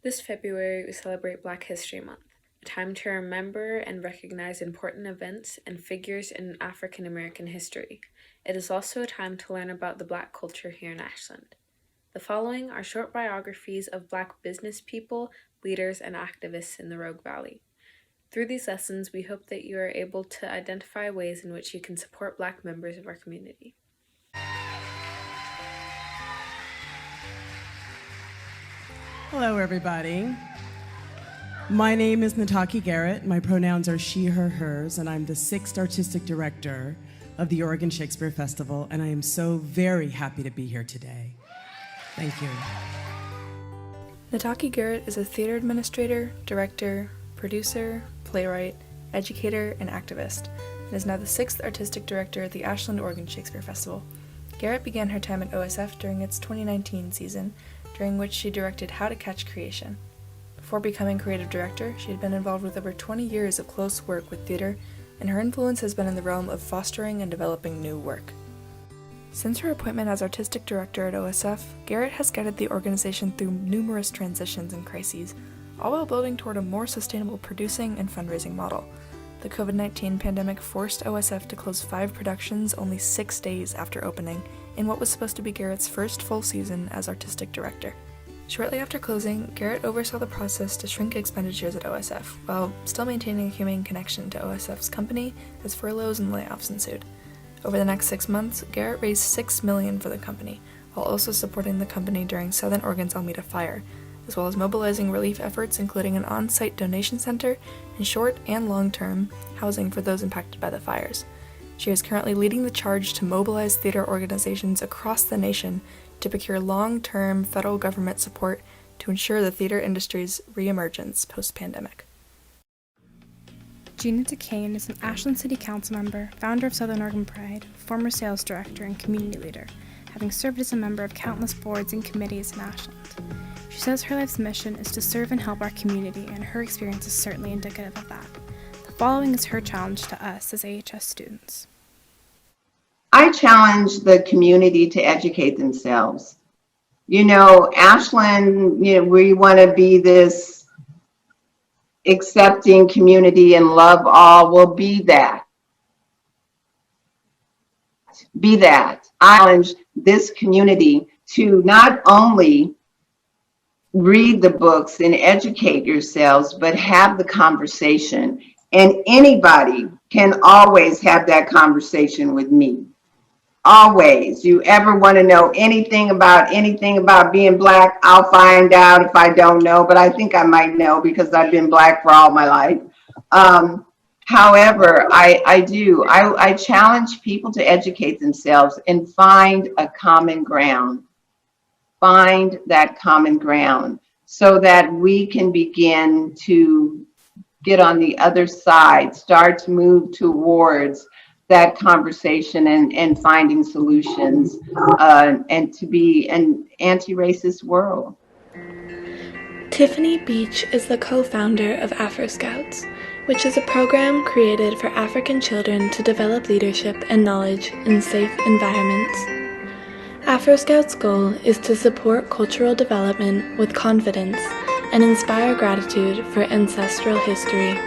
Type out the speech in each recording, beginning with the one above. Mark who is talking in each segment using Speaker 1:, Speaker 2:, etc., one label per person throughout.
Speaker 1: This February, we celebrate Black History Month, a time to remember and recognize important events and figures in African American history. It is also a time to learn about the Black culture here in Ashland. The following are short biographies of Black business people, leaders, and activists in the Rogue Valley. Through these lessons, we hope that you are able to identify ways in which you can support Black members of our community.
Speaker 2: Hello, everybody. My name is Nataki Garrett. My pronouns are she, her, hers, and I'm the 6th Artistic Director of the Oregon Shakespeare Festival, and I am so very happy to be here today. Thank you.
Speaker 3: Nataki Garrett is a theater administrator, director, producer, playwright, educator, and activist, and is now the 6th Artistic Director at the Ashland Oregon Shakespeare Festival. Garrett began her time at OSF during its 2019 season, during which she directed How to Catch Creation. Before becoming creative director, she had been involved with over 20 years of close work with theater, and her influence has been in the realm of fostering and developing new work. Since her appointment as artistic director at OSF, Garrett has guided the organization through numerous transitions and crises, all while building toward a more sustainable producing and fundraising model. The COVID-19 pandemic forced OSF to close 5 productions only 6 days after opening, in what was supposed to be Garrett's first full season as artistic director. Shortly after closing, Garrett oversaw the process to shrink expenditures at OSF, while still maintaining a humane connection to OSF's company as furloughs and layoffs ensued. Over the next 6 months, Garrett raised $6 million for the company, while also supporting the company during Southern Oregon's Almeda fire, as well as mobilizing relief efforts including an on-site donation center and short and long-term housing for those impacted by the fires. She is currently leading the charge to mobilize theater organizations across the nation to procure long-term federal government support to ensure the theater industry's reemergence post-pandemic.
Speaker 4: Gina DeCane is an Ashland City Council member, founder of Southern Oregon Pride, former sales director, and community leader, having served as a member of countless boards and committees in Ashland. She says her life's mission is to serve and help our community, and her experience is certainly indicative of that. The following is her challenge to us as AHS students.
Speaker 5: I challenge the community to educate themselves. Ashland, we want to be this accepting community and love all. Well, be that. Be that. I challenge this community to not only read the books and educate yourselves, but have the conversation. And anybody can always have that conversation with me. Always. You ever want to know anything about being Black, I'll find out if I don't know, but I think I might know because I've been Black for all my life. However, I challenge people to educate themselves and find a common ground. Find that common ground so that we can begin to get on the other side, start to move towards that conversation and finding solutions and to be an anti-racist world.
Speaker 6: Tiffany Beach is the co-founder of Afro Scouts, which is a program created for African children to develop leadership and knowledge in safe environments. Afro Scouts' goal is to support cultural development with confidence and inspire gratitude for ancestral history.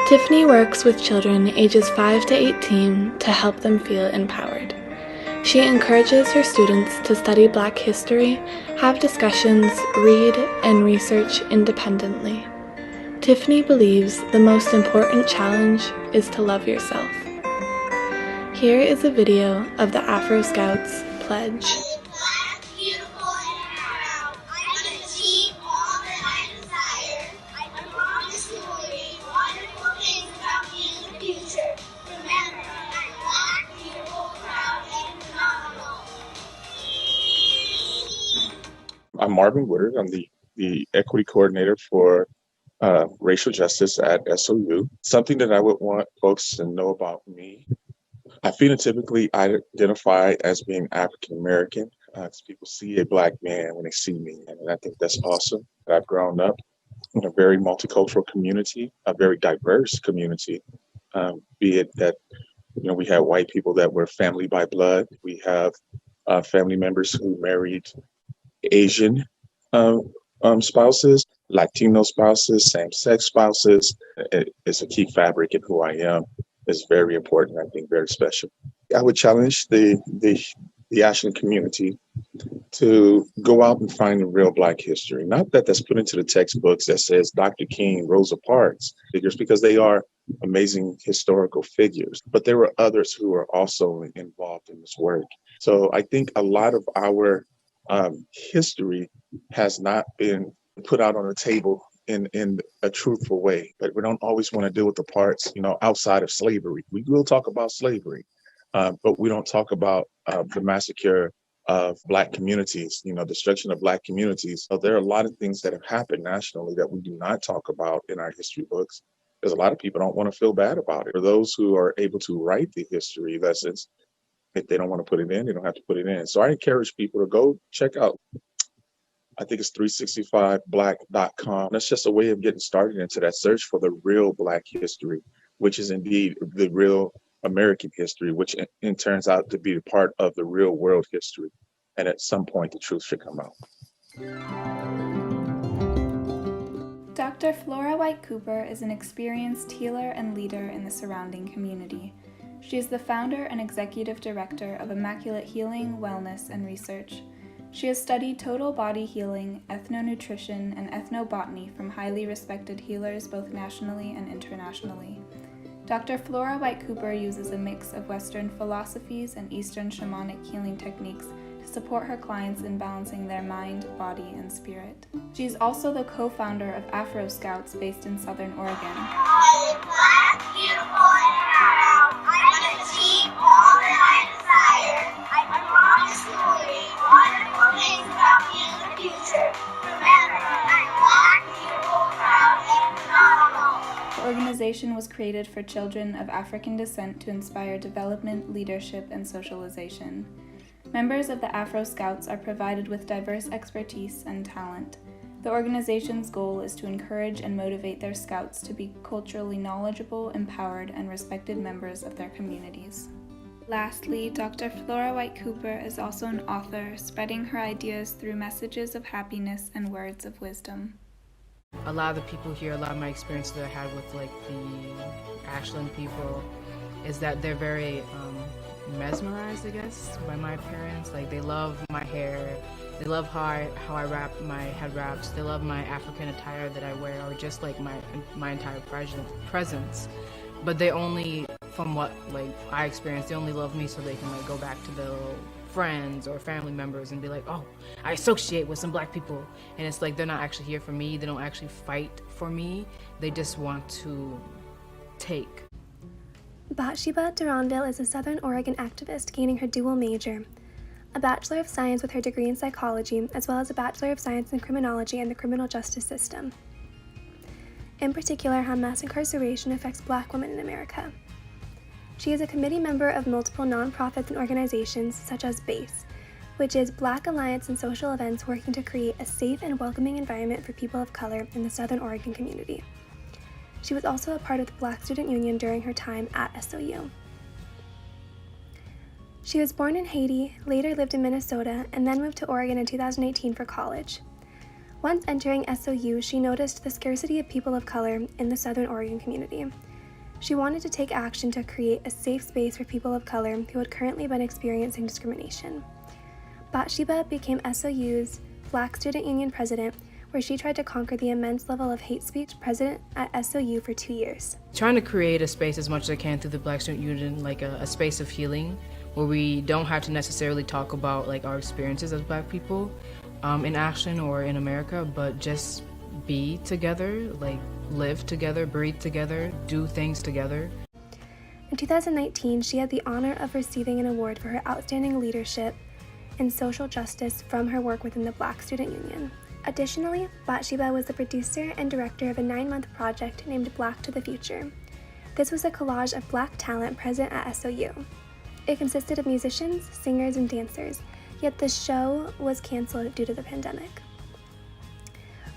Speaker 6: Tiffany works with children ages 5 to 18 to help them feel empowered. She encourages her students to study Black history, have discussions, read, and research independently. Tiffany believes the most important challenge is to love yourself. Here is a video of the Afro Scouts pledge.
Speaker 7: I'm Marvin Woodard. I'm the equity coordinator for racial justice at SOU. Something that I would want folks to know about me. I phenotypically identify as being African American. People see a Black man when they see me, and I think that's awesome. I've grown up in a very multicultural community, a very diverse community, be it that we have white people that were family by blood. We have family members who married Asian spouses, Latino spouses, same-sex spouses. It's a key fabric in who I am. It's very important, I think, very special. I would challenge the Ashland community to go out and find the real Black history. Not that that's put into the textbooks that says Dr. King, Rosa Parks figures, because they are amazing historical figures, but there were others who are also involved in this work. So I think a lot of our history has not been put out on the table in a truthful way, but we don't always want to deal with the parts, outside of slavery. We will talk about slavery, but we don't talk about the massacre of Black communities, destruction of Black communities. So there are a lot of things that have happened nationally that we do not talk about in our history books, because a lot of people don't want to feel bad about it. For those who are able to write the history lessons, if they don't want to put it in, they don't have to put it in. So I encourage people to go check out, I think it's 365black.com. That's just a way of getting started into that search for the real Black history, which is indeed the real American history, which in turns out to be a part of the real world history. And at some point, the truth should come out.
Speaker 3: Dr. Flora White Cooper is an experienced healer and leader in the surrounding community. She is the founder and executive director of Immaculate Healing, Wellness, and Research. She has studied total body healing, ethnonutrition, and ethnobotany from highly respected healers both nationally and internationally. Dr. Flora White Cooper uses a mix of Western philosophies and Eastern shamanic healing techniques to support her clients in balancing their mind, body, and spirit. She is also the co-founder of Afro Scouts based in Southern Oregon.
Speaker 8: I am Black, beautiful, and proud. I can achieve all that I desire. I promise to believe wonderful things about me in the future. Remember, I'm Black, beautiful, proud, and phenomenal.
Speaker 3: The organization was created for children of African descent to inspire development, leadership, and socialization. Members of the Afro Scouts are provided with diverse expertise and talent. The organization's goal is to encourage and motivate their scouts to be culturally knowledgeable, empowered, and respected members of their communities. Lastly, Dr. Flora White Cooper is also an author, spreading her ideas through messages of happiness and words of wisdom.
Speaker 9: A lot of the people here, a lot of my experience that I had with the Ashland people is that they're very mesmerized, I guess, by my appearance. They love my hair, they love how I wrap my head wraps, they love my African attire that I wear, or just my entire presence. But they only, from what I experienced, they only love me so they can go back to their friends or family members and be like, oh, I associate with some Black people. And it's they're not actually here for me, they don't actually fight for me, they just want to take.
Speaker 10: Bathsheba Durandville is a Southern Oregon activist gaining her dual major, a Bachelor of Science with her degree in psychology, as well as a Bachelor of Science in criminology and the criminal justice system. In particular, how mass incarceration affects Black women in America. She is a committee member of multiple nonprofits and organizations such as BASE, which is Black Alliance and Social Events working to create a safe and welcoming environment for people of color in the Southern Oregon community. She was also a part of the Black Student Union during her time at SOU. She was born in Haiti, later lived in Minnesota, and then moved to Oregon in 2018 for college. Once entering SOU, she noticed the scarcity of people of color in the Southern Oregon community. She wanted to take action to create a safe space for people of color who had currently been experiencing discrimination. Bathsheba became SOU's Black Student Union president, where she tried to conquer the immense level of hate speech present at SOU for 2 years.
Speaker 9: Trying to create a space as much as I can through the Black Student Union, a space of healing, where we don't have to necessarily talk about our experiences as Black people in Ashland or in America, but just be together, live together, breathe together, do things together.
Speaker 10: In 2019, she had the honor of receiving an award for her outstanding leadership in social justice from her work within the Black Student Union. Additionally, Bathsheba was the producer and director of a 9-month project named Black to the Future. This was a collage of Black talent present at SOU. It consisted of musicians, singers, and dancers, yet the show was canceled due to the pandemic.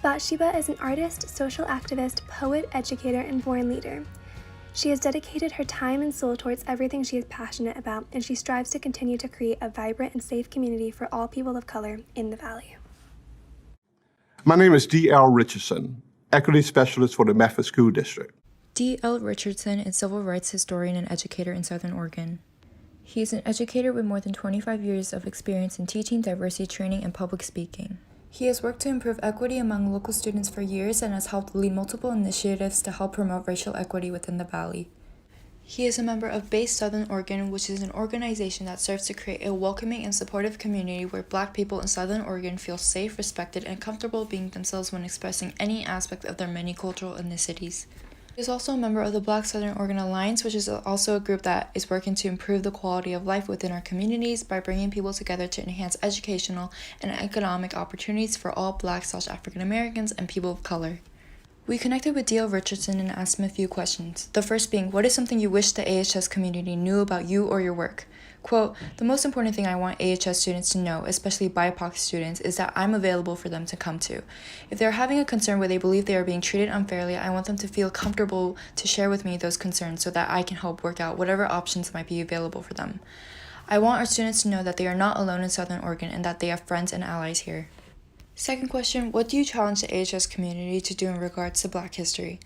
Speaker 10: Bathsheba is an artist, social activist, poet, educator, and born leader. She has dedicated her time and soul towards everything she is passionate about, and she strives to continue to create a vibrant and safe community for all people of color in the Valley.
Speaker 11: My name is D.L. Richardson, Equity Specialist for the Medford School District.
Speaker 12: D.L. Richardson is civil rights historian and educator in Southern Oregon. He is an educator with more than 25 years of experience in teaching, diversity training, and public speaking. He has worked to improve equity among local students for years and has helped lead multiple initiatives to help promote racial equity within the Valley. He is a member of BASE Southern Oregon, which is an organization that serves to create a welcoming and supportive community where Black people in Southern Oregon feel safe, respected, and comfortable being themselves when expressing any aspect of their many cultural ethnicities. He is also a member of the Black Southern Oregon Alliance, which is also a group that is working to improve the quality of life within our communities by bringing people together to enhance educational and economic opportunities for all Black/African Americans and people of color. We connected with D.L. Richardson and asked him a few questions. The first being, what is something you wish the AHS community knew about you or your work? Quote, the most important thing I want AHS students to know, especially BIPOC students, is that I'm available for them to come to. If they're having a concern where they believe they are being treated unfairly, I want them to feel comfortable to share with me those concerns so that I can help work out whatever options might be available for them. I want our students to know that they are not alone in Southern Oregon and that they have friends and allies here. Second question, what do you challenge the AHS community to do in regards to Black history?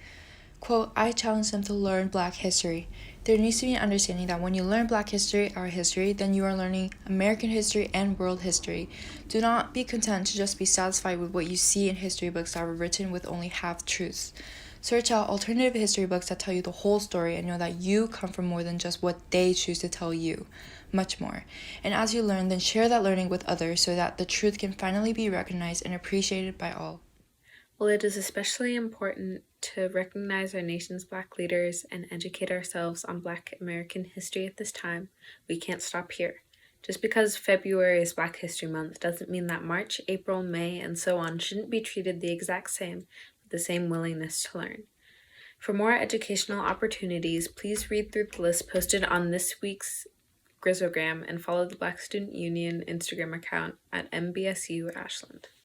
Speaker 12: Quote, I challenge them to learn Black history. There needs to be an understanding that when you learn Black history, our history, then you are learning American history and world history. Do not be content to just be satisfied with what you see in history books that were written with only half-truths. Search out alternative history books that tell you the whole story and know that you come from more than just what they choose to tell you. Much more. And as you learn, then share that learning with others so that the truth can finally be recognized and appreciated by all.
Speaker 1: Well, it is especially important to recognize our nation's Black leaders and educate ourselves on Black American history at this time. We can't stop here. Just because February is Black History Month doesn't mean that March, April, May, and so on shouldn't be treated the exact same, with the same willingness to learn. For more educational opportunities, please read through the list posted on this week's Grizzogram and follow the Black Student Union Instagram account at MBSU Ashland.